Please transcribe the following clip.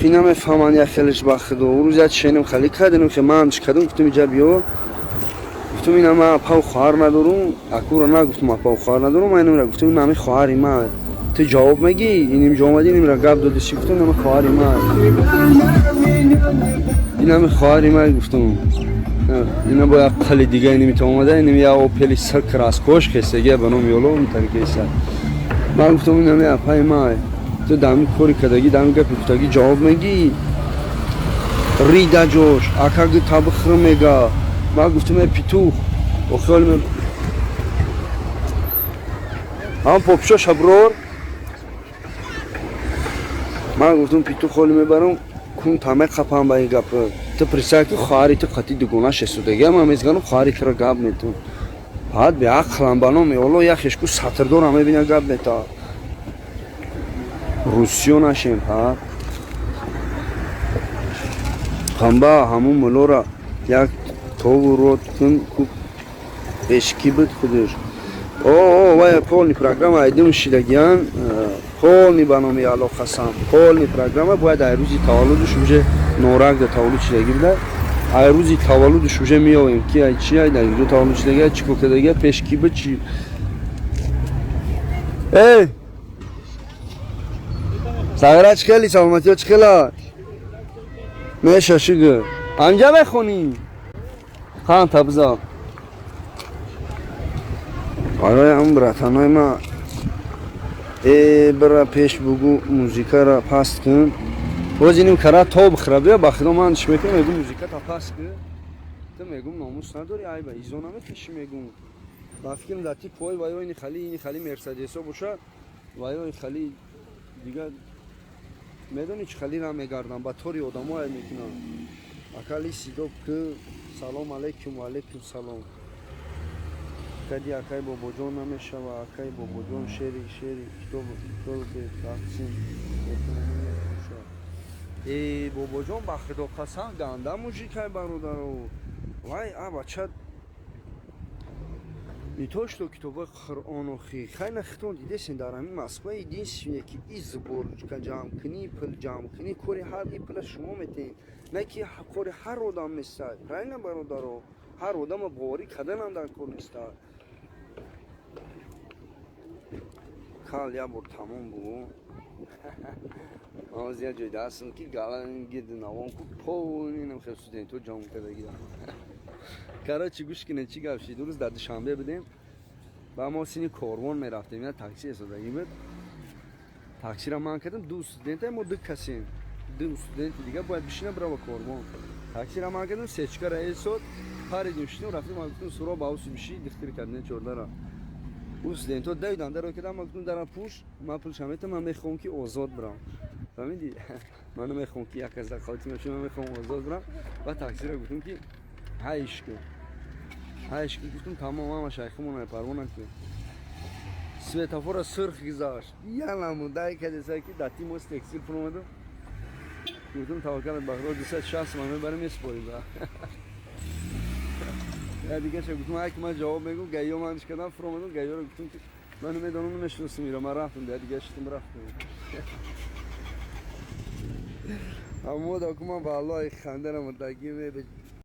نمیفهمن یا خیلیش باخته و روز یاد شنیم خالی کردیم که من چیکار کردم گفتم اینجا بیا گفتم این ما پاو خواهر ندارم اکورا نگفتم ما پاو خواهر ندارم من نمیرم گفتم این نمی خواهری ما تو جواب میگی اینم جواب میدی نمیرم گپ دادی چی گفتم نمی خواهری ما این نمی خواهری ما گفتم اینا با خالی دیگه نمیتونه اومده اینم یا اوپل سر کراس کوش کسیه بنام یولو اون طریقه سر من گفتم این نمی اپای ما تو دامی کوری کداگی دامی گپی کداگی جواب میگی ریدا جوش اکاگی تابخر میگا ما گفتم پیتو و خیلی هم پوپشو شبرور من گفتم پیتو خیلی میبرم کن تامه خپام با این گپ تو پرسیدی که خواهری تو خطی دوگونه شسودگی من میگم خواهری تو رو گپ میتون بعد به عقلم بانم میولو یا خشکو ساتردور همه بینه گپ میتا روسیو نشیم ها خمبا همون ملورا یک تو رو کن کو اشکی بود خودش اوه وای پولنی پروگرام ایدیم شیدگیان پولنی بانم یالو خسام پولنی پروگرام باید روزی تولدش بشه نورک ده تولد شیدگی بده روزی تولدش بشه میایم کی ای چی ای در جو تولد شیدگی چیکو کدگی پشکی بود چی ای ساغرا چکلی سلامتی چکلا میشه شیگه انجا بخونی خان تبزا آره هم براتانای ما برا پیش بگو موزیکا را پاست کن وزینیم کرا تو بخرابه باخدا من شمیکم میگم موزیکا تا پاست کن تو میگم ناموس نداری ای با ایزونا میکشی میگم با فکرم داتی پای وای این خالی مرسدسو باشه وای این خالی دیگه میدونی چه خالی را میگردم با طوری آدمای میکنن اکالی سیدو که سلام علیکم و علیکم سلام کدی اکای بابا جون نمیشه و اکای بابا جون شری تو به تقسیم ای بابا جون با خدا قسم گنده موزیکای برادرو وای بچه میتوش تو کتاب قرآن و خیلی نختون دیده سن در همین مسئله دیدین که ایز برج که جام کنی پل جام کنی کوری هر ای پل شما میتین نه که کوری هر آدم میستاد رای نه برادرو هر آدم باوری کردن هم در کار نیستاد کال یا بر تمام بو آزیا جای دستم کی گالن گید نوام کو پونی نم خسودین تو جام کده گیرم کارا چی گوش کنه چی گفتی دو روز در شنبه بدیم با ما سینی کاروان میرفتیم یا تاکسی استفاده بود تاکسی را من کردم دو استودنت ما دو کسی دو استودنت دیگه باید بشینه برای کاروان تاکسی را من کردم سچکا رئیس شد پریدیم شدیم رفتیم گفتم سورا باوس بشی دختری کردن چورده را استودنت ها دویدن در کدام گفتم در پوش ما پول شمیت من میخوام که آزاد برام فهمیدی من میخوام که یک از خاطر میشم من میخوام آزاد برام و تاکسی را گفتم که هایش که گفتم تمام شیخمون پروانه که سویتافور سرخ گذاشت یا نمودای که دسته که داتی موست تکسیل فرمودم گفتم توکل بخرا 260 من برام میسپاری با یا دیگه چه گفتم اگه من جواب میگم گایو منش کردم فرمودم گایو رو گفتم که من میدونم نمیشناسم میرم من رفتم دیگه شتم رفتم اما داکو من والله خنده رو متگی